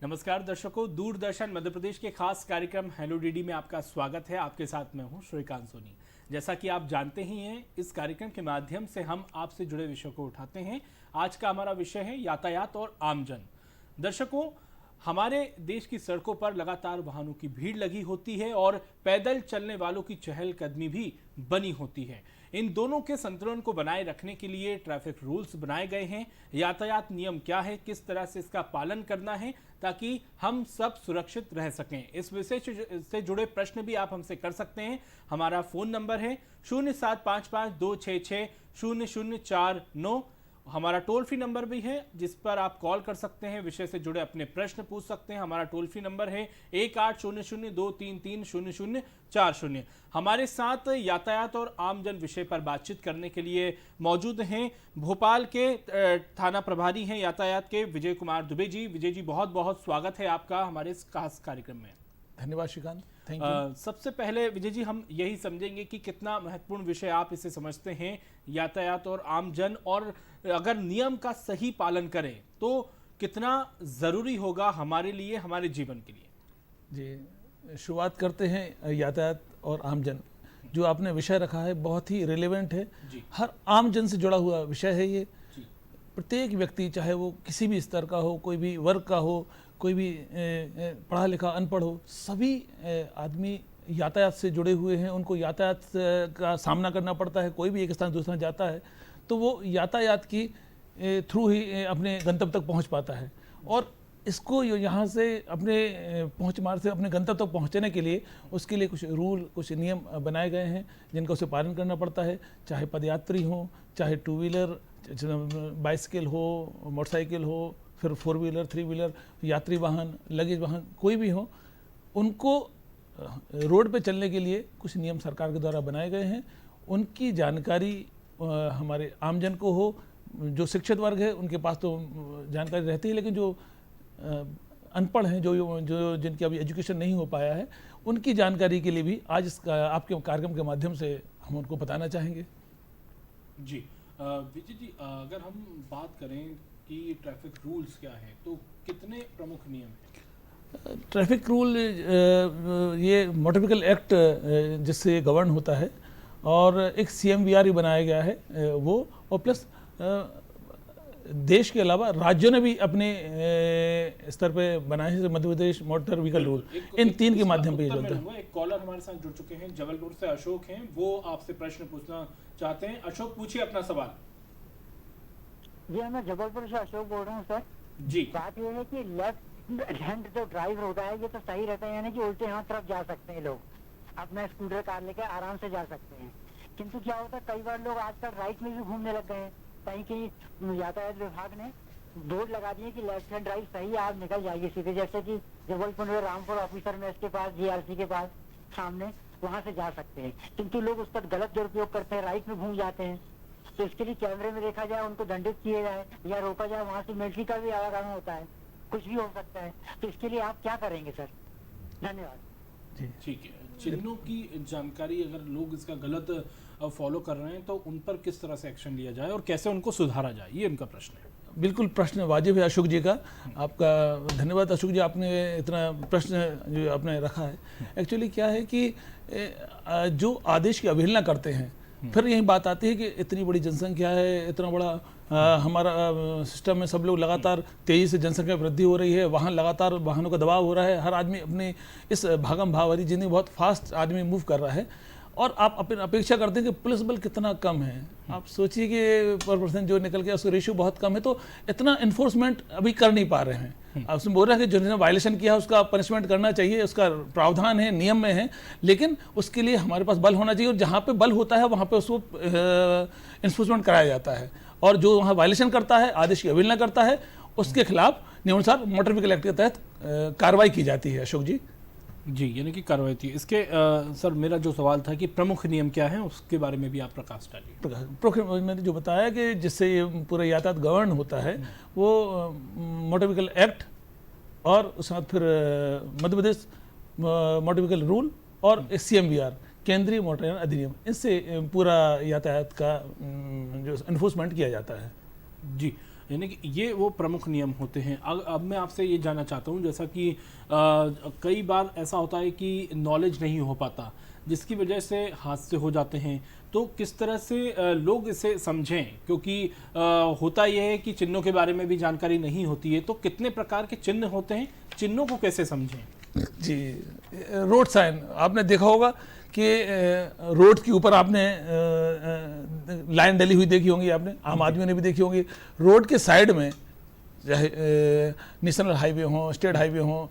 नमस्कार दर्शकों, दूरदर्शन मध्य प्रदेश के खास कार्यक्रम हेलो डीडी में आपका स्वागत है। आपके साथ मैं हूं श्रीकांत सोनी। जैसा कि आप जानते ही हैं, इस कार्यक्रम के माध्यम से हम आपसे जुड़े विषयों को उठाते हैं। आज का हमारा विषय है यातायात और आमजन। दर्शकों, हमारे देश की सड़कों पर लगातार वाहनों की भीड़ लगी होती है और पैदल चलने वालों की चहलकदमी भी बनी होती है। इन दोनों के संतुलन को बनाए रखने के लिए ट्रैफिक रूल्स बनाए गए हैं। यातायात नियम क्या है, किस तरह से इसका पालन करना है ताकि हम सब सुरक्षित रह सकें। इस विषय से जुड़े प्रश्न भी आप हमसे कर सकते हैं। हमारा फोन नंबर है 0755-266-0049। हमारा टोल फ्री नंबर भी है जिस पर आप कॉल कर सकते हैं, विषय से जुड़े अपने प्रश्न पूछ सकते हैं। हमारा टोल फ्री नंबर है 1800-233-0040। हमारे साथ यातायात और आमजन विषय पर बातचीत करने के लिए मौजूद हैं भोपाल के थाना प्रभारी हैं यातायात के विजय कुमार दुबे जी। विजय जी, बहुत बहुत स्वागत है आपका हमारे इस खास कार्यक्रम में। धन्यवाद श्रीकांत, थैंक यू। सबसे पहले विजय जी, हम यही समझेंगे कि कितना महत्वपूर्ण विषय आप इसे समझते हैं, यातायात और आमजन, और अगर नियम का सही पालन करें तो कितना जरूरी होगा हमारे लिए, हमारे जीवन के लिए। जी, शुरुआत करते हैं यातायात और आमजन। जो आपने विषय रखा है बहुत ही रिलेवेंट है, हर आमजन से जुड़ा हुआ विषय है ये। प्रत्येक व्यक्ति, चाहे वो किसी भी स्तर का हो, कोई भी वर्ग का हो, कोई भी पढ़ा लिखा अनपढ़ हो, सभी आदमी यातायात से जुड़े हुए हैं। उनको यातायात का सामना करना पड़ता है। कोई भी एक स्थान से दूसरा जाता है तो वो यातायात की थ्रू ही अपने गंतव्य तक पहुंच पाता है। और इसको यहाँ से अपने पहुँच मार्ग से अपने गंतव्य तक पहुँचने के लिए उसके लिए कुछ रूल, कुछ नियम बनाए गए हैं जिनका उसे पालन करना पड़ता है। चाहे पदयात्री हो, चाहे टू व्हीलर, बाइसिकल हो, मोटरसाइकिल हो, फिर फोर व्हीलर, थ्री व्हीलर, यात्री वाहन, लगेज वाहन, कोई भी हो, उनको रोड पे चलने के लिए कुछ नियम सरकार के द्वारा बनाए गए हैं। उनकी जानकारी हमारे आमजन को हो। जो शिक्षित वर्ग है उनके पास तो जानकारी रहती है, लेकिन जो अनपढ़ हैं, जो जिनकी अभी एजुकेशन नहीं हो पाया है, उनकी जानकारी के लिए भी आज इसका आपके कार्यक्रम के माध्यम से हम उनको बताना चाहेंगे। जी विजय जी, अगर हम बात करें कि ट्रैफिक रूल्स क्या है तो कितने प्रमुख नियम हैं? ट्रैफिक रूल ये मोटर व्हीकल एक्ट जिससे गवर्न होता है, और एक CMVR भी बनाया गया है वो, और प्लस देश के अलावा राज्यों ने भी अपने स्तर पे बनाए हैं, Madhya Pradesh motor vehicle rule. इन तीन के माध्यम पे चलता है। एक कॉलर हमारे साथ जुड़ चुके हैं, जबलपुर से अशोक हैं, वो आपसे प्रश्न पूछना चाहते हैं। अशोक, पूछिए अपना सवाल। जी, मैं जबलपुर से अशोक बोल रहा हूँ सर जी। बात ये है कि लेफ्ट हैंड जो ड्राइवर होता है ये तो सही रहता है, यानी कि उल्टे हाथ तरफ जा सकते हैं लोग, अपना स्कूटर कार लेकर आराम से जा सकते हैं। किंतु क्या होता है, कई बार लोग आजकल राइट में भी घूमने लग गए हैं। कहीं कहीं यातायात विभाग ने बोर्ड लगा दिए कि लेफ्ट हैंड ड्राइव सही है, आप निकल जाइए सीधे, जैसे कि जबलपुर में रामपुर ऑफिसर में इसके पास GRC के पास सामने, वहाँ से जा सकते हैं। किंतु लोग उसका गलत दुरुपयोग करते हैं, राइट में घूम जाते हैं। तो इसके लिए कैमरे में देखा जाए, उनको दंडित किया जाए या रोका जाए। वहाँ से मिलिट्री का भी आवागमन होता है, कुछ भी हो सकता है। तो इसके लिए आप क्या करेंगे सर? धन्यवाद। ठीक है, चिन्हों की जानकारी अगर लोग इसका गलत फॉलो कर रहे हैं तो उन पर किस तरह से एक्शन लिया जाए और कैसे उनको सुधारा जाए, ये उनका प्रश्न है। बिल्कुल, प्रश्न वाजिब है अशोक जी का। आपका धन्यवाद अशोक जी, आपने इतना प्रश्न जो आपने रखा है। एक्चुअली क्या है कि जो आदेश की अवहेलना करते हैं, फिर यही बात आती है कि इतनी बड़ी जनसंख्या है, इतना बड़ा हमारा सिस्टम में सब लोग लगातार तेज़ी से जनसंख्या वृद्धि हो रही है, वहाँ लगातार वाहनों का दबाव हो रहा है, हर आदमी अपने इस भागम भाव वाली जिंदगी, बहुत फास्ट आदमी मूव कर रहा है, और आप अपनी अपेक्षा करते हैं कि पुलिस बल कितना कम है। आप सोचिए कि पर पर्सन जो निकल गया उसका रेशियो बहुत कम है, तो इतना इन्फोर्समेंट अभी कर नहीं पा रहे हैं। आप उसमें बोल रहे हैं कि जिन्होंने वायलेशन किया उसका पनिशमेंट करना चाहिए, उसका प्रावधान है, नियम में है, लेकिन उसके लिए हमारे पास बल होना चाहिए, और जहाँ पे बल होता है वहाँ पे उसको इन्फोर्समेंट कराया जाता है। और जो वहाँ वायलेशन करता है, आदेश की अवहेलना करता है, उसके खिलाफ नियमानुसार मोटर व्हीकल एक्ट के तहत कार्रवाई की जाती है। अशोक जी, जी, यानी कि कार्रवाई थी इसके। सर, मेरा जो सवाल था कि प्रमुख नियम क्या है, उसके बारे में भी आप प्रकाश डालिए। मैंने जो बताया कि जिससे ये पूरा यातायात गवर्न होता है वो मोटर व्हीकल एक्ट, और उसके बाद फिर Madhya Pradesh motor vehicle rule और CMVR केंद्रीय मोटर यान अधिनियम, इससे पूरा यातायात का जो एनफोर्समेंट किया जाता है। जी, यानी कि ये वो प्रमुख नियम होते हैं। अब मैं आपसे ये जानना चाहता हूँ, जैसा कि कई बार ऐसा होता है कि नॉलेज नहीं हो पाता, जिसकी वजह से हादसे हो जाते हैं, तो किस तरह से लोग इसे समझें, क्योंकि होता यह है कि चिन्हों के बारे में भी जानकारी नहीं होती है, तो कितने प्रकार के चिन्ह होते हैं, चिन्हों को कैसे समझें? जी, रोड साइन आपने देखा होगा कि रोड के ऊपर आपने लाइन डली हुई देखी होंगी, आपने आम आदमी ने भी देखी होंगी। रोड के साइड में चाहे नेशनल हाईवे हो, स्टेट हाईवे हो,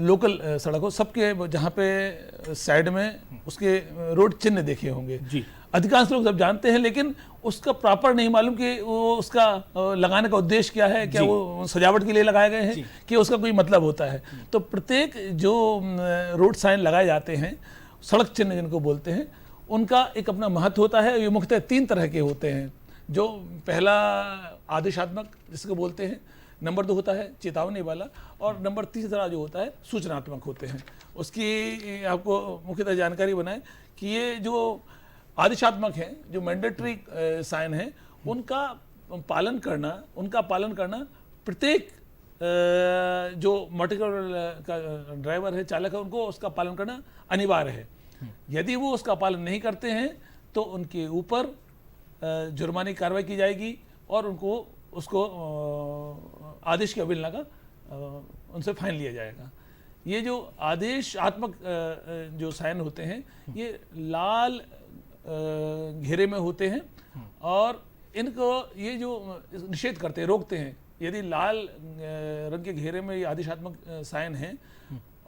लोकल सड़क हो, सबके जहाँ पे साइड में उसके रोड चिन्ह देखे होंगे। जी। अधिकांश लोग सब जानते हैं, लेकिन उसका प्रॉपर नहीं मालूम कि वो उसका लगाने का उद्देश्य क्या है, क्या वो सजावट के लिए लगाए गए हैं कि उसका कोई मतलब होता है। तो प्रत्येक जो रोड साइन लगाए जाते हैं, सड़क चिन्ह जिनको बोलते हैं, उनका एक अपना महत्व होता है। ये मुख्यतः 3 तरह के होते हैं। जो पहला आदेशात्मक जिसको बोलते हैं, नंबर 2 होता है चेतावनी वाला, और नंबर 3 जो होता है सूचनात्मक होते हैं। उसकी आपको मुख्यतः जानकारी बनाए कि ये जो आदेशात्मक हैं, जो मैंडेटरी साइन है, उनका पालन करना प्रत्येक जो मोटर का ड्राइवर है, चालक है, उनको उसका पालन करना अनिवार्य है। यदि वो उसका पालन नहीं करते हैं तो उनके ऊपर जुर्माने की कार्रवाई की जाएगी और उसको आदेश की अवहेलना का उनसे फाइन लिया जाएगा। ये जो आदेशात्मक जो साइन होते हैं, ये लाल घेरे में होते हैं और इनको ये जो निषेध करते हैं, रोकते हैं। यदि लाल रंग के घेरे में ये आदेशात्मक साइन है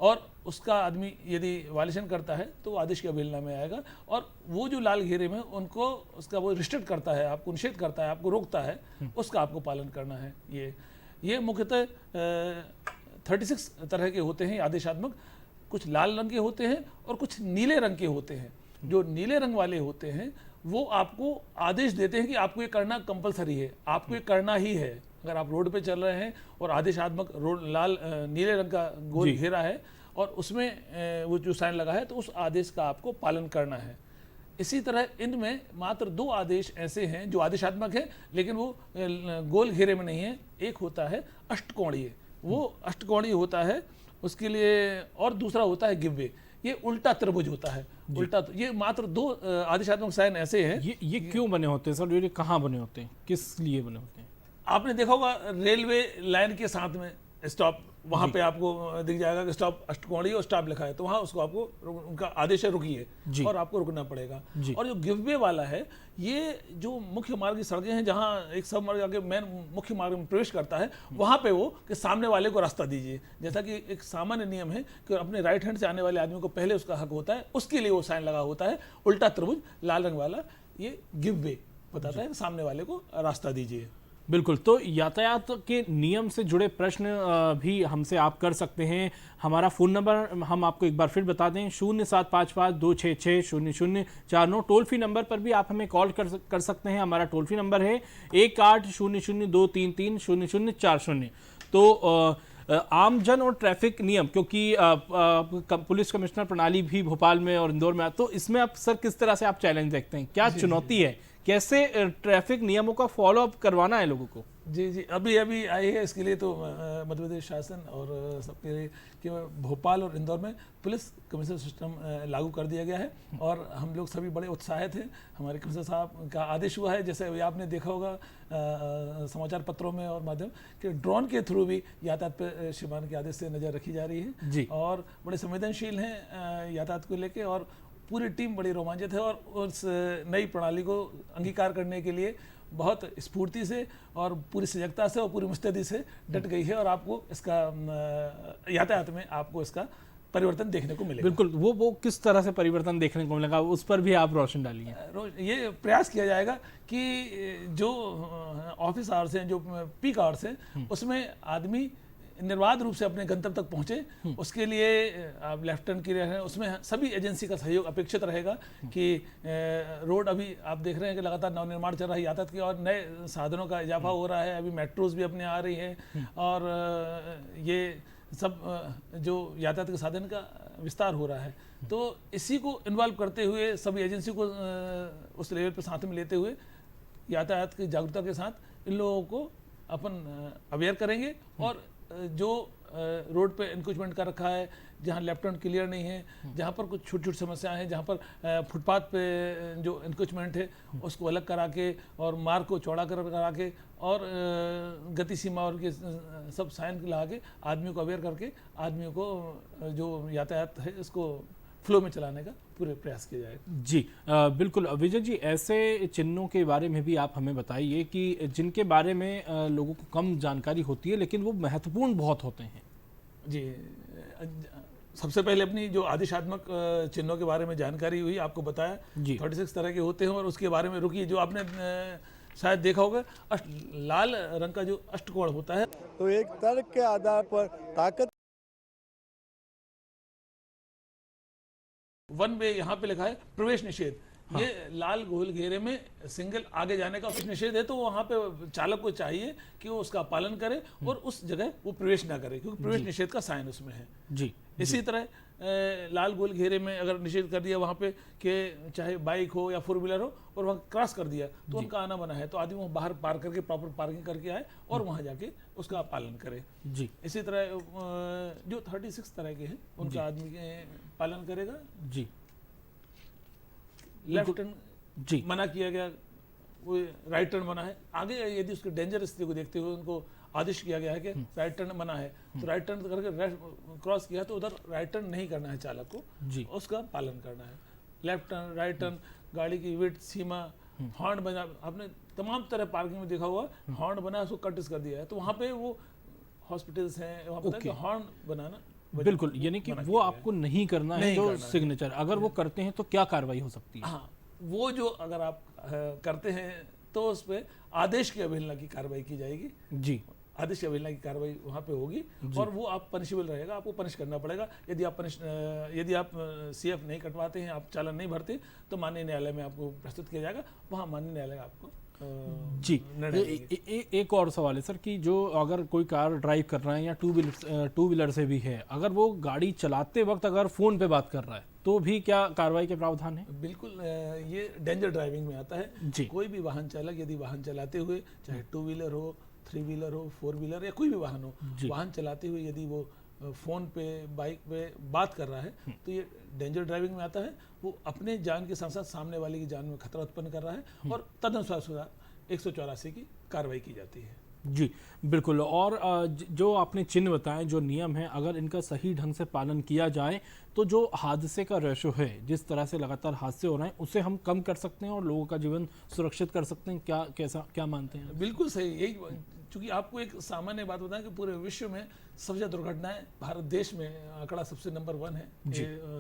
और उसका आदमी यदि वायलेशन करता है तो आदेश की अवहेलना में आएगा, और वो जो लाल घेरे में उनको उसका वो रिस्ट्रिक्ट करता है, आपको निषेध करता है, आपको रोकता है, उसका आपको पालन करना है। ये मुख्यतः 36 तरह के होते हैं आदेशात्मक। कुछ लाल रंग के होते हैं और कुछ नीले रंग के होते हैं। जो नीले रंग वाले होते हैं वो आपको आदेश देते हैं कि आपको ये करना कंपलसरी है, आपको ये करना ही है। अगर आप रोड पे चल रहे हैं और आदेशात्मक रोड नीले रंग का गोल घेरा है और उसमें वो जो साइन लगा है, तो उस आदेश का आपको पालन करना है। इसी तरह इनमें मात्र 2 आदेश ऐसे हैं जो आदेशात्मक है, लेकिन वो गोल घेरे में नहीं है। एक होता है अष्टकोणीय, वो अष्टकोणीय होता है उसके लिए, और दूसरा होता है गिव वे, ये उल्टा त्रिभुज होता है। ये मात्र 2 आदेशात्मक साइन ऐसे हैं। ये क्यों बने होते हैं सर? ये कहाँ बने होते हैं, किस लिए बने होते हैं? आपने देखा होगा रेलवे लाइन के साथ में स्टॉप, वहां पे आपको दिख जाएगा कि स्टॉप अष्टकोणीय और स्टॉप लिखा है, तो वहां उसको आपको उनका आदेश है रुकिए, और आपको रुकना पड़ेगा। और जो गिव वे वाला है, ये जो मुख्य मार्ग की सड़कें हैं जहां एक सब मार्ग आगे मेन मुख्य मार्ग में प्रवेश करता है, वहां पे वो कि सामने वाले को रास्ता दीजिए। जैसा कि एक सामान्य नियम है कि अपने राइट हैंड से आने वाले आदमी को पहले उसका हक होता है, उसके लिए वो साइन लगा होता है उल्टा त्रिभुज लाल रंग वाला। ये गिव वे बताता है सामने वाले को रास्ता दीजिए। बिल्कुल। तो यातायात के नियम से जुड़े प्रश्न भी हमसे आप कर सकते हैं। हमारा फ़ोन नंबर हम आपको एक बार फिर बता दें, 0755-266-0049। टोल फ्री नंबर पर भी आप हमें कॉल कर सकते हैं। हमारा टोल फ्री नंबर है 1800-233-0040। तो आमजन और ट्रैफिक नियम, क्योंकि पुलिस कमिश्नर प्रणाली भी भोपाल में और इंदौर में, तो इसमें आप सर किस तरह से आप चैलेंज देखते हैं, क्या चुनौती है, कैसे ट्रैफिक नियमों का फॉलो अप करवाना है लोगों को? जी, अभी आई है। इसके लिए तो मध्य प्रदेश शासन और सबके लिए कि भोपाल और इंदौर में पुलिस कमिश्नर सिस्टम लागू कर दिया गया है, और हम लोग सभी बड़े उत्साहित हैं। हमारे कमिश्नर साहब का आदेश हुआ है, जैसे अभी आपने देखा होगा समाचार पत्रों में और माध्यम कि ड्रोन के थ्रू भी यातायात पर श्रीमान के आदेश से नज़र रखी जा रही है जी। और बड़े संवेदनशील हैं यातायात को लेके, और पूरी टीम बड़ी रोमांचित है और उस नई प्रणाली को अंगीकार करने के लिए बहुत स्फूर्ति से और पूरी सजगता से और पूरी मुस्तैदी से डट गई है, और आपको इसका यातायात में आपको इसका परिवर्तन देखने को मिलेगा। बिल्कुल। वो किस तरह से परिवर्तन देखने को मिलेगा, उस पर भी आप रोशन डालिए। ये प्रयास किया जाएगा कि जो ऑफिस आवर्स हैं, जो पीक आवर्स हैं, उसमें आदमी निर्बाध रूप से अपने गंतव्य तक पहुंचे। उसके लिए आप लेफ्ट टर्न के लिए हैं, उसमें सभी एजेंसी का सहयोग अपेक्षित रहेगा कि रोड अभी आप देख रहे हैं कि लगातार नवनिर्माण चल रहा है यातायात की, और नए साधनों का इजाफा हो रहा है। अभी मेट्रोज भी अपने आ रही हैं, और ये सब जो यातायात के साधन का विस्तार हो रहा है, तो इसी को इन्वॉल्व करते हुए सभी एजेंसी को उस लेवल पर साथ में लेते हुए यातायात की जागरूकता के साथ इन लोगों को अपन अवेयर करेंगे। और जो रोड पे इंक्रोचमेंट कर रखा है, जहाँ लेफ्ट टर्न क्लियर नहीं है, जहाँ पर कुछ छोटी छोटी समस्याएं हैं, जहाँ पर फुटपाथ पे जो इंक्रोचमेंट है उसको अलग करा के और मार्ग को चौड़ा करा के और गति सीमा और के सब साइन लगा के आदमियों को अवेयर करके आदमियों को जो यातायात है इसको फ्लो में चलाने का पूरे प्रयास किया जाएगा। जी बिल्कुल विजय जी, ऐसे चिन्हों के बारे में भी आप हमें बताइए कि जिनके बारे में लोगों को कम जानकारी होती है लेकिन वो महत्वपूर्ण बहुत होते हैं। जी, सबसे पहले अपनी जो आदेशात्मक चिन्हों के बारे में जानकारी हुई, आपको बताया जी 36 तरह के होते हैं। और उसके बारे में रुकिए, जो आपने शायद देखा होगा लाल रंग का जो अष्टकोण होता है, तो एक तर्क के आधार पर ताकत वन वे यहाँ पे लिखा है प्रवेश निषेध। हाँ। ये लाल गोल घेरे में सिंगल आगे जाने का निषेध है, तो वहाँ पे चालक को चाहिए कि वो उसका पालन करे और उस जगह वो प्रवेश ना करे, क्योंकि प्रवेश निषेध का साइन उसमें है। जी इसी तरह लाल गोल घेरे में अगर निषेध कर दिया वहाँ पे कि चाहे बाइक हो या 4 व्हीलर हो और वहाँ क्रॉस कर दिया तो उनका आना बना है, तो आदमी वहाँ बाहर पार्क करके प्रॉपर पार्किंग करके आए और वहाँ जाके उसका पालन करे। जी इसी तरह जो 36 तरह के हैं उनका आदमी पालन करेगा। जी लेफ्ट टर्न जी मना किया गया, वो राइट टर्न मना है। आगे यदि उसके डेंजर स्थिति को देखते हुए उनको आदेश किया गया है कि राइट टर्न मना है, तो राइट टर्न करके क्रॉस किया तो उधर राइट टर्न नहीं करना है चालक को, जी उसका पालन करना है। लेफ्ट टर्न, राइट टर्न, गाड़ी की विड्थ सीमा, हॉर्न बना, आपने तमाम तरह पार्किंग में देखा हुआ हॉर्न बना उसको कटिस कर दिया है, तो वहाँ पे वो हॉस्पिटल्स हैं वहाँ पे हॉर्न बनाना बिल्कुल, यानी कि वो आपको नहीं करना है जो सिग्नेचर, अगर वो करते हैं तो क्या कार्रवाई हो सकती है? हाँ, वो जो अगर आप करते हैं तो उस पर आदेश की अवहेलना की कार्रवाई की जाएगी। जी, आदेश की अवहेलना की कार्रवाई वहाँ पे होगी और वो आप पनिशेबल रहेगा, आपको पनिश करना पड़ेगा। यदि आप CF नहीं कटवाते हैं, आप चालान नहीं भरते, तो माननीय न्यायालय में आपको प्रस्तुत किया जाएगा, वहाँ माननीय न्यायालय आपको जी। एक और सवाल है सर कि जो अगर कोई कार ड्राइव कर रहा है या टू व्हीलर से भी है, अगर वो गाड़ी चलाते वक्त अगर फोन पे बात कर रहा है तो भी क्या कार्रवाई के प्रावधान है? बिल्कुल, ये डेंजर ड्राइविंग में आता है जी। कोई भी वाहन चालक यदि वाहन चलाते हुए, चाहे 2 व्हीलर हो, 3 व्हीलर हो, 4 व्हीलर या कोई भी वाहन हो, वाहन चलाते हुए यदि वो फोन पे, बाइक पे बात कर रहा है तो ये डेंजर ड्राइविंग में आता है। वो अपने जान के साथ साथ सामने वाले की जान में खतरा उत्पन्न कर रहा है और तदनुसार 184 की कार्रवाई की जाती है। जी बिल्कुल। और जो आपने चिन्ह बताए, जो नियम है, अगर इनका सही ढंग से पालन किया जाए तो जो हादसे का रेशो है, जिस तरह से लगातार हादसे हो रहे हैं, उसे हम कम कर सकते हैं और लोगों का जीवन सुरक्षित कर सकते हैं। क्या मानते हैं? बिल्कुल सही। यही, चूंकि आपको एक सामान्य बात बताएं कि पूरे विश्व में सबसे ज्यादा दुर्घटनाएं भारत देश में आंकड़ा सबसे नंबर 1 है।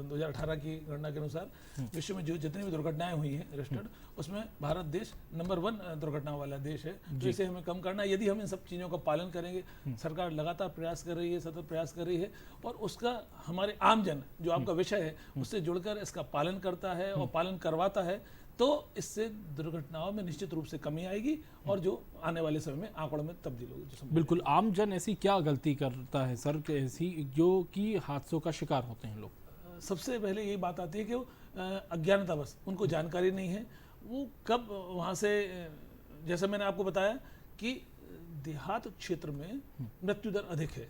2018 की गणना के अनुसार विश्व में जो जितनी भी दुर्घटनाएं हुई हैं रजिस्टर्ड, उसमें भारत देश नंबर 1 दुर्घटनाओं वाला देश है। तो इसे हमें कम करना है। यदि हम इन सब चीज़ों का पालन करेंगे, सरकार लगातार प्रयास कर रही है, सतत प्रयास कर रही है, और उसका हमारे आमजन जो आपका विषय है उससे जुड़कर इसका पालन करता है और पालन करवाता है, तो इससे दुर्घटनाओं में निश्चित रूप से कमी आएगी और जो आने वाले समय में आंकड़ों में तब्दील होगी। बिल्कुल। आम जन ऐसी क्या गलती करता है सर कि ऐसी जो कि हादसों का शिकार होते हैं लोग? सबसे पहले यही बात आती है कि वो अज्ञानतावश, उनको जानकारी नहीं है वो कब वहाँ से, जैसा मैंने आपको बताया कि देहात क्षेत्र में मृत्यु दर अधिक है।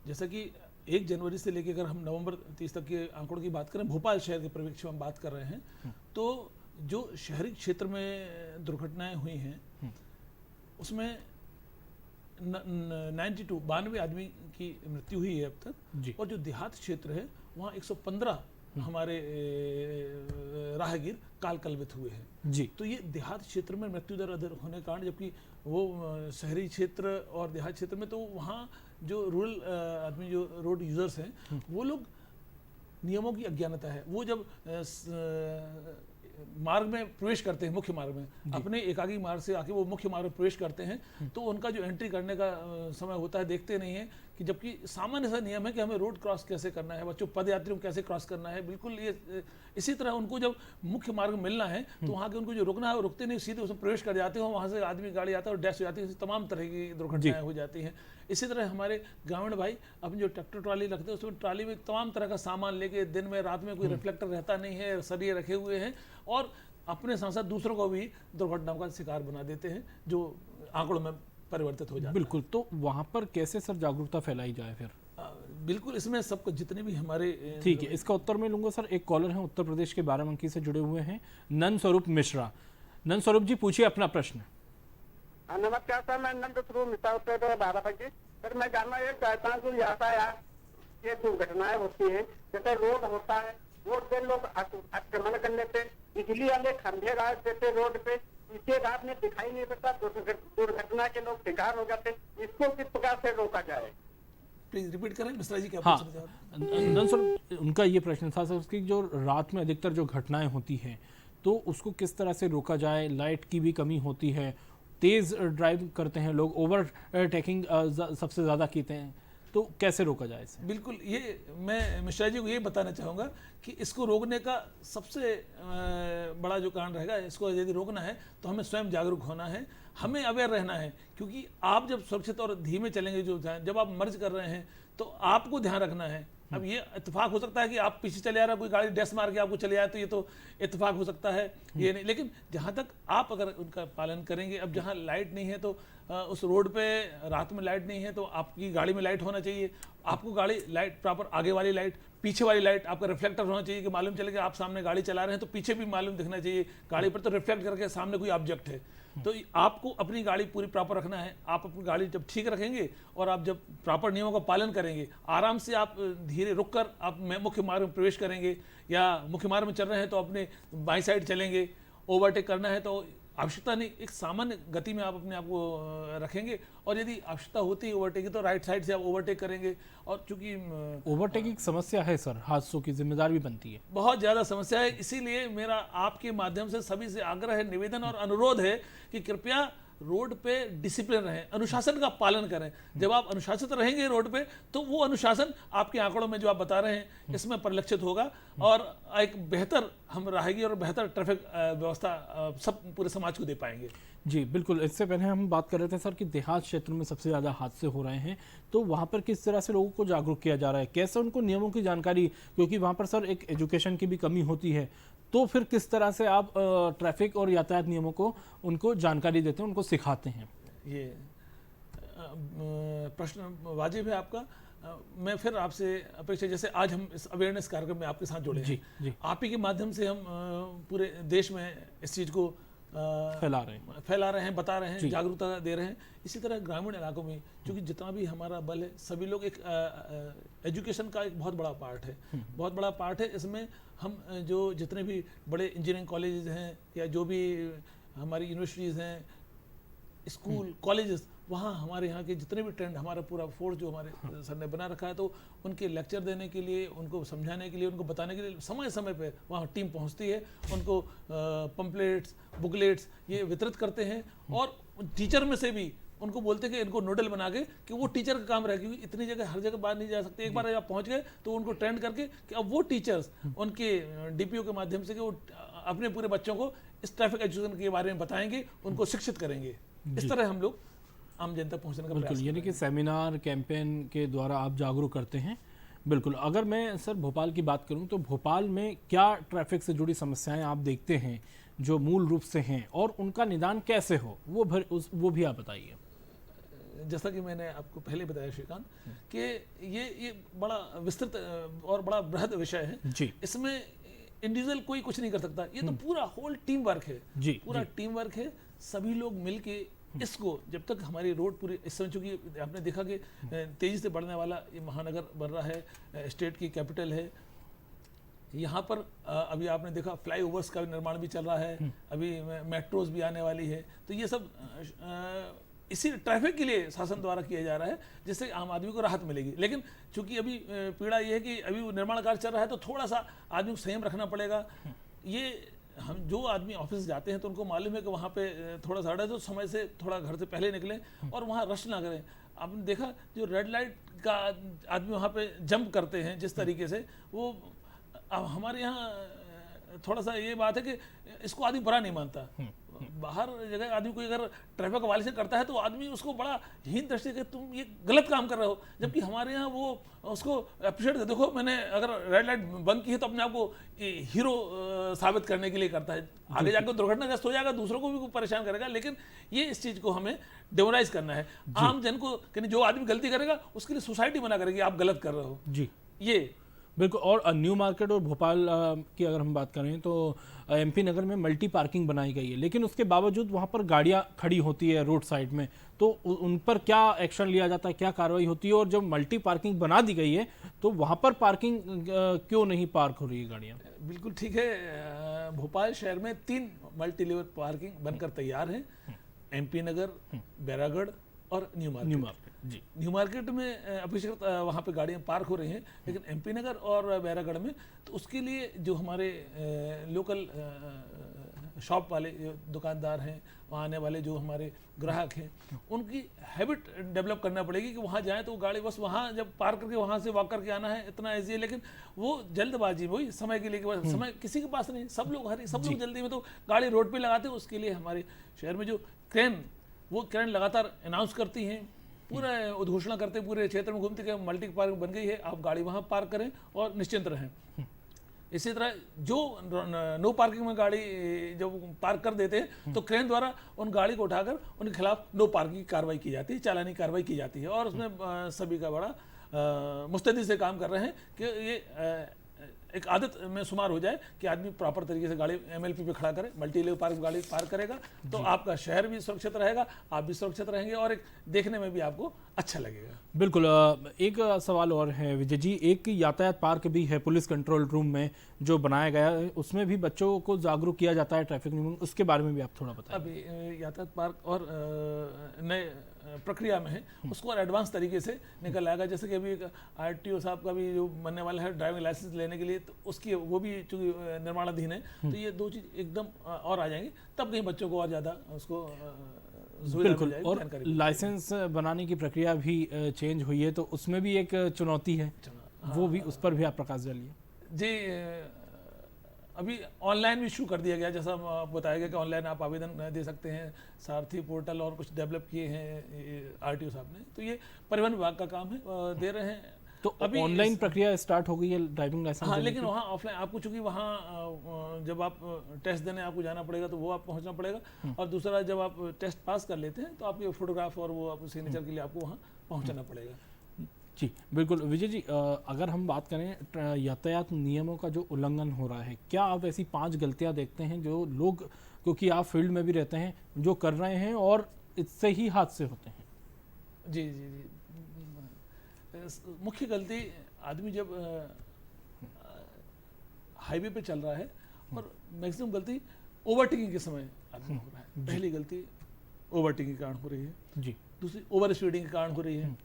जैसा कि 1 जनवरी से लेकर अगर हम नवंबर 30 तक के आंकड़ों की बात करें, भोपाल शहर के परिप्रेक्ष्य में हम बात कर रहे हैं, तो जो शहरी क्षेत्र में दुर्घटनाएं हुई हैं उसमें 92 आदमी की मृत्यु हुई है अब तक, और जो देहात क्षेत्र है वहाँ 115 हमारे राहगीर कालकलवित हुए हैं। जी। तो ये देहात क्षेत्र में मृत्यु दर अधिक होने के कारण, जबकि वो शहरी क्षेत्र और देहात क्षेत्र में तो वहाँ जो रूरल आदमी, जो रोड यूजर्स हैं, वो लोग नियमों की अज्ञानता है। वो जब मार्ग में प्रवेश करते हैं, मुख्य मार्ग में, अपने एकाकी मार्ग से आके वो मुख्य मार्ग में प्रवेश करते हैं, तो उनका जो एंट्री करने का समय होता है देखते नहीं है कि जबकि सामान्य सा नियम है कि हमें रोड क्रॉस कैसे करना है, बच्चों पदयात्रियों को कैसे क्रॉस करना है। बिल्कुल ये इसी तरह उनको जब मुख्य मार्ग मिलना है तो वहाँ के उनको जो रुकना है वो रुकते नहीं, सीधे उसमें प्रवेश कर जाते हो, वहाँ से आदमी गाड़ी आता है और डैश हो जाती है। तमाम तरह की दुर्घटनाएं हो जाती हैं। इसी तरह हमारे ग्रामीण भाई अपनी जो ट्रैक्टर ट्रॉली रखते हैं उसमें ट्रॉली में तमाम तरह का सामान लेके दिन में रात में कोई रिफ्लेक्टर रहता नहीं है, सरिये रखे हुए हैं और अपने साथ साथ दूसरों को भी दुर्घटनाओं का शिकार बना देते हैं, जो आंकड़ों में परिवर्तित हो जाता है। बिल्कुल, तो वहाँ पर कैसे सर जागरूकता फैलाई जाए फिर? बिल्कुल, इसमें सबको जितने भी हमारे ठीक है, इसका उत्तर मैं लूंगा सर। एक कॉलर है उत्तर प्रदेश के बाराबंकी से जुड़े हुए हैं, नंद स्वरूप मिश्रा। नंद स्वरूप जी, पूछिए अपना प्रश्न। नमस्कार सर, मैं नंद स्वरूप मिश्रा, उत्तर प्रदेश बाराबंकी। सर मैं जानना ये चाहता हूँ कि यातायात ये दुर्घटनाएं होती हैं, जैसे रोड होता है, रोड पे लोग अतिक्रमण करने पे बिजली वाले खंभे गाड़ देते रोड पे, इसके रात में दिखाई नहीं पड़ता, दुर्घटना के लोग शिकार हो जाते, इसको किस प्रकार से रोका जाए? प्लीज रिपीट करें मिश्रा जी, क्या हाँ, पूछना चाहते हैं? नंद स्वरूप, उनका ये प्रश्न था सर, उसकी जो रात में अधिकतर जो घटनाएं होती हैं तो उसको किस तरह से रोका जाए? लाइट की भी कमी होती है, तेज ड्राइव करते हैं लोग, ओवर टेकिंग सबसे ज़्यादा कीते हैं, तो कैसे रोका जाए इसे? बिल्कुल, ये मैं मिश्रा जी को ये बताना चाहूँगा कि इसको रोकने का सबसे बड़ा जो कारण रहेगा, इसको यदि रोकना है तो हमें स्वयं जागरूक होना है, हमें अवेयर रहना है। क्योंकि आप जब सुरक्षित और धीमे चलेंगे, जब आप मर्ज कर रहे हैं तो आपको ध्यान रखना है। अब ये इत्तेफाक हो सकता है कि आप पीछे चले आ रहा, कोई गाड़ी डैश मार के आपको चले आए, तो ये तो इत्तेफाक हो सकता है, ये नहीं। लेकिन जहाँ तक आप अगर उनका पालन करेंगे, अब जहाँ लाइट नहीं है तो उस रोड पे रात में लाइट नहीं है तो आपकी गाड़ी में लाइट होना चाहिए। आपको गाड़ी लाइट प्रॉपर, आगे वाली लाइट, पीछे वाली लाइट, आपका रिफ्लेक्टर होना चाहिए कि मालूम चले कि आप सामने गाड़ी चला रहे हैं तो पीछे भी मालूम दिखना चाहिए गाड़ी पर, तो रिफ्लेक्ट करके सामने कोई ऑब्जेक्ट है। तो आपको अपनी गाड़ी पूरी प्रॉपर रखना है। आप अपनी गाड़ी जब ठीक रखेंगे और आप जब प्रॉपर नियमों का पालन करेंगे, आराम से आप धीरे रुक कर आप मुख्य मार्ग में प्रवेश करेंगे, या मुख्य मार्ग में चल रहे हैं तो अपने बाई साइड चलेंगे, ओवरटेक करना है तो आवश्यकता नहीं, एक सामान्य गति में आप अपने आप को रखेंगे, और यदि आवश्यकता होती है ओवरटेक की तो राइट साइड से आप ओवरटेक करेंगे। और चूंकि ओवरटेकिंग समस्या है सर, हादसों की जिम्मेदार भी बनती है, बहुत ज़्यादा समस्या है। इसीलिए मेरा आपके माध्यम से सभी से आग्रह है, निवेदन और अनुरोध है कि कृपया रोड पे डिसिप्लिन रहें, अनुशासन का पालन करें। जब आप अनुशासित रहेंगे रोड पे तो वो अनुशासन आपके आंकड़ों में जो आप बता रहे हैं इसमें परिलक्षित होगा, और एक बेहतर हम रहेगी और बेहतर ट्रैफिक व्यवस्था सब पूरे समाज को दे पाएंगे। जी बिल्कुल। इससे पहले हम बात कर रहे थे सर कि देहात क्षेत्र में सबसे ज़्यादा हादसे हो रहे हैं, तो वहाँ पर किस तरह से लोगों को जागरूक किया जा रहा है, कैसे उनको नियमों की जानकारी, क्योंकि वहाँ पर सर एक एजुकेशन की भी कमी होती है, तो फिर किस तरह से आप ट्रैफिक और यातायात नियमों को उनको जानकारी देते हैं, उनको सिखाते हैं? ये प्रश्न वाजिब है आपका। मैं फिर आपसे अपेक्षा, जैसे आज हम इस अवेयरनेस कार्यक्रम में आपके साथ जुड़े जी, हैं, जी। आप ही के माध्यम से हम पूरे देश में इस चीज़ को फैला रहे हैं, बता रहे हैं, जागरूकता दे रहे हैं। इसी तरह ग्रामीण इलाकों में क्योंकि जितना भी हमारा बल है, सभी लोग एक एजुकेशन का एक बहुत बड़ा पार्ट है, बहुत बड़ा पार्ट है। इसमें हम जो जितने भी बड़े इंजीनियरिंग कॉलेजेस हैं या जो भी हमारी यूनिवर्सिटीज़ हैं, स्कूल, कॉलेजेस, वहाँ हमारे यहाँ के जितने भी ट्रेंड, हमारा पूरा फोर्स जो हमारे सर ने बना रखा है, तो उनके लेक्चर देने के लिए, उनको समझाने के लिए, उनको बताने के लिए समय समय पे वहाँ टीम पहुँचती है, उनको पम्पलेट्स, बुकलेट्स ये वितरित करते हैं, और टीचर में से भी उनको बोलते हैं कि इनको नोडल बना के कि वो टीचर का काम रहे, क्योंकि इतनी जगह हर जगह बाहर नहीं जा सकते। एक बार आप पहुँच गए तो उनको ट्रेंड करके कि अब वो टीचर्स उनके डीपीओ के माध्यम से कि वो अपने पूरे बच्चों को इस ट्रैफिक एजुकेशन के बारे में बताएंगे, उनको शिक्षित करेंगे। इस तरह हम लोग आम जनता पहुंचने का बिल्कुल, यानी कि सेमिनार कैंपेन के द्वारा आप जागरूक करते हैं। बिल्कुल। अगर मैं सर भोपाल की बात करूं तो भोपाल में क्या ट्रैफिक से जुड़ी समस्याएं आप देखते हैं जो मूल रूप से हैं, और उनका निदान कैसे हो, वो भी आप बताइए। जैसा कि मैंने आपको पहले बताया श्रीकांत कि ये बड़ा विस्तृत और बड़ा बृहद विषय है जी। इसमें इंडिविजुअल कोई कुछ नहीं कर सकता, ये तो पूरा होल टीम वर्क है जी, पूरा टीम वर्क है। सभी लोग मिलके इसको, जब तक हमारी रोड पूरी, इस समय चूंकि आपने देखा कि तेजी से बढ़ने वाला ये महानगर बन रहा है, स्टेट की कैपिटल है, यहाँ पर अभी आपने देखा फ्लाईओवर्स का भी निर्माण भी चल रहा है, अभी मेट्रोज भी आने वाली है, तो ये सब इसी ट्रैफिक के लिए शासन द्वारा किया जा रहा है, जिससे आम आदमी को राहत मिलेगी। लेकिन चूंकि अभी पीड़ा ये है कि अभी निर्माण कार्य चल रहा है, तो थोड़ा सा आदमी को संयम रखना पड़ेगा। ये हम जो आदमी ऑफिस जाते हैं तो उनको मालूम है कि वहाँ पे थोड़ा सा तो समय से थोड़ा घर से पहले निकलें और वहाँ रश ना करें। आपने देखा जो रेड लाइट का आदमी वहाँ पे जंप करते हैं जिस तरीके से, वो अब हमारे यहाँ थोड़ा सा ये बात है कि इसको आदमी बुरा नहीं मानता, बाहर जगह आदमी कोई अगर ट्रैफिक वायलेशन करता है तो आदमी उसको बड़ा हीन दृष्टि से तुम ये गलत काम कर रहे हो, जबकि हमारे यहाँ वो उसको अप्रिशिएट कर, देखो मैंने अगर रेड लाइट बंद की है तो अपने आप को हीरो साबित करने के लिए करता है, आगे जाकर दुर्घटनाग्रस्त हो जाएगा, दूसरों को भी परेशान करेगा। लेकिन ये इस चीज को हमें डेमोराइज करना है, आम जन को, जो आदमी गलती करेगा उसके लिए सोसाइटी मना करेगी आप गलत कर रहे हो जी, ये बिल्कुल। और न्यू मार्केट और भोपाल की अगर हम बात करें तो एमपी नगर में मल्टी पार्किंग बनाई गई है, लेकिन उसके बावजूद वहां पर गाड़ियां खड़ी होती है रोड साइड में, तो उन पर क्या एक्शन लिया जाता है, क्या कार्रवाई होती है? और जब मल्टी पार्किंग बना दी गई है तो वहां पर पार्किंग क्यों नहीं पार्क हो रही है गाड़ियां? बिल्कुल ठीक है, भोपाल शहर में 3 मल्टी लेवल पार्किंग बनकर तैयार हैं, एमपी नगर, बैरागढ़ और न्यू मार्केट। जी, न्यू मार्केट में अपेक्षित वहाँ पे गाड़ियाँ पार्क हो रही हैं, लेकिन एमपी नगर और बैरागढ़ में तो उसके लिए जो हमारे लोकल शॉप वाले जो दुकानदार हैं, वहाँ आने वाले जो हमारे ग्राहक हैं, उनकी हैबिट डेवलप करना पड़ेगी कि वहाँ जाएं तो गाड़ी बस वहाँ जब पार्क करके वहाँ से वॉक करके आना है, इतना ईजी है। लेकिन वो जल्दबाजी में, वही समय के लिए, समय किसी के पास नहीं, सब लोग जल्दी में तो गाड़ी रोड पे लगाते हैं। उसके लिए हमारे शहर में जो क्रेन लगातार अनाउंस करती हैं, पूरा उद्घोषणा करते हैं, पूरे क्षेत्र में घूमते कि मल्टी पार्क बन गई है, आप गाड़ी वहाँ पार्क करें और निश्चिंत रहें। इसी तरह जो नो पार्किंग में गाड़ी जब पार्क कर देते हैं तो क्रेन द्वारा उन गाड़ी को उठाकर उनके खिलाफ नो पार्किंग की कार्रवाई की जाती है, चालानी कार्रवाई की जाती है। और उसमें सभी का बड़ा मुस्तैदी से काम कर रहे हैं कि ये एक आदत में शुमार हो जाए कि आदमी प्रॉपर तरीके से गाड़ी एमएलपी पे खड़ा करे, मल्टी लेवल पार्क गाड़ी पार्क करेगा तो आपका शहर भी सुरक्षित रहेगा, आप भी सुरक्षित रहेंगे और एक देखने में भी आपको अच्छा लगेगा। बिल्कुल। एक सवाल और है विजय जी, एक यातायात पार्क भी है पुलिस कंट्रोल रूम में जो बनाया गया है, उसमें भी बच्चों को जागरूक किया जाता है ट्रैफिक नियमों, उसके बारे में भी आप थोड़ा बताएं। अभी यातायात पार्क और नए प्रक्रिया में है, उसको और एडवांस तरीके से निकल आएगा। जैसे कि अभी आरटीओ साहब का भी जो बनने वाला है ड्राइविंग लाइसेंस लेने के लिए, तो उसकी वो भी चूंकि निर्माणाधीन है, तो ये 2 चीज एकदम और आ जाएंगी, तब कहीं बच्चों को और ज्यादा उसको बिल्कुल। और लाइसेंस बनाने की प्रक्रिया भी चेंज हुई है, तो उसमें भी एक चुनौती है, वो भी उस पर भी आप प्रकाश डालिए। जी, अभी ऑनलाइन भी शुरू कर दिया गया, जैसा बताया गया कि ऑनलाइन आप आवेदन दे सकते हैं, सारथी पोर्टल और कुछ डेवलप किए हैं आरटीओ साहब ने, तो ये परिवहन विभाग का काम है, दे रहे हैं। तो अभी ऑनलाइन प्रक्रिया स्टार्ट हो गई है ड्राइविंग लाइसेंस? हाँ, लेकिन वहाँ ऑफलाइन आपको, चूंकि वहाँ जब आप टेस्ट देने आपको जाना पड़ेगा तो वो आप पहुँचना पड़ेगा, और दूसरा जब आप टेस्ट पास कर लेते हैं तो आपके फोटोग्राफ और वो आप सिग्नेचर के लिए आपको वहाँ पहुँचना पड़ेगा। जी बिल्कुल। विजय जी, अगर हम बात करें यातायात नियमों का जो उल्लंघन हो रहा है, क्या आप ऐसी 5 गलतियां देखते हैं जो लोग, क्योंकि आप फील्ड में भी रहते हैं, जो कर रहे हैं और इससे ही हादसे होते हैं? जी जी जी, मुख्य गलती, आदमी जब हाईवे पे चल रहा है और मैक्सिमम गलती ओवरटेकिंग के समय आदमी हो रहा है। पहली गलती ओवरटेकिंग के कारण हो रही है जी, दूसरी ओवर स्पीडिंग के कारण हो रही है।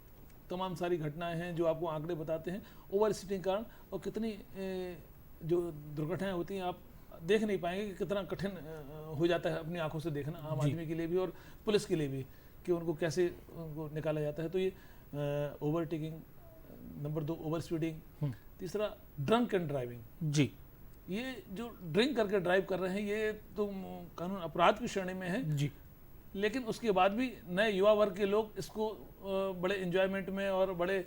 तमाम सारी घटनाएं हैं जो आपको आंकड़े बताते हैं ओवर स्पीडिंग के कारण, और कितनी जो दुर्घटनाएं होती हैं आप देख नहीं पाएंगे कि कितना कठिन हो जाता है अपनी आंखों से देखना, आम आदमी के लिए भी और पुलिस के लिए भी, कि उनको कैसे उनको निकाला जाता है। तो ये ओवरटेकिंग, नंबर 2 ओवर स्पीडिंग, तीसरा ड्रंक एंड ड्राइविंग। जी, ये जो ड्रिंक करके ड्राइव कर रहे हैं ये तो कानून अपराध की श्रेणी में है जी, लेकिन उसके बाद भी नए युवा वर्ग के लोग इसको बड़े एंजॉयमेंट में और बड़े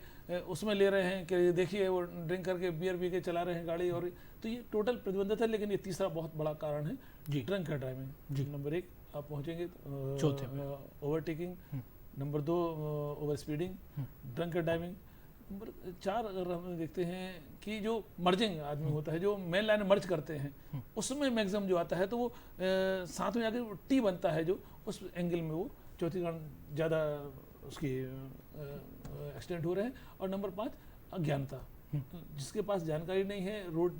उसमें ले रहे हैं कि देखिए वो ड्रिंक करके बियर पी के चला रहे हैं गाड़ी, और तो ये टोटल प्रतिबंधित है। लेकिन ये तीसरा बहुत बड़ा कारण है जी, ड्रंक एंड ड्राइविंग। नंबर 1 आप पहुंचेंगे चौथे overtaking, number 2 over speeding, drunk and driving. Number 4 अगर हम देखते हैं कि जो मर्जिंग आदमी होता है, जो मेन लाइन मर्ज करते हैं, उसमें मैक्सिमम जो आता है तो वो साथ में जाके टी बनता है, जो उस एंगल में वो चौथी कारण ज़्यादा उसकी एक्सीडेंट हो रहे हैं। और नंबर 5 अज्ञानता, जिसके पास जानकारी नहीं है, रोड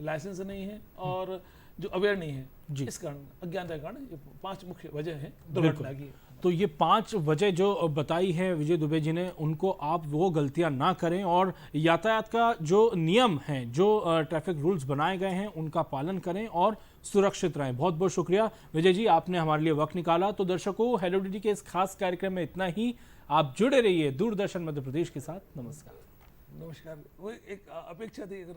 लाइसेंस नहीं है और जो अवेयर नहीं है, इस कारण अज्ञानता के कारण ये 5 मुख्य वजह है दुर्घटना की। तो ये 5 वजह जो बताई है विजय दुबे जी ने, उनको आप वो गलतियां ना करें और यातायात का जो नियम है, जो ट्रैफिक रूल्स बनाए गए हैं, उनका पालन करें और सुरक्षित रहें। बहुत बहुत शुक्रिया विजय जी, आपने हमारे लिए वक्त निकाला। तो दर्शकों, हेलो डीडी के इस खास कार्यक्रम में इतना ही। आप जुड़े रहिए दूरदर्शन मध्य प्रदेश के साथ। नमस्कार। नमस्कार। वो एक अपेक्षा थी, अगर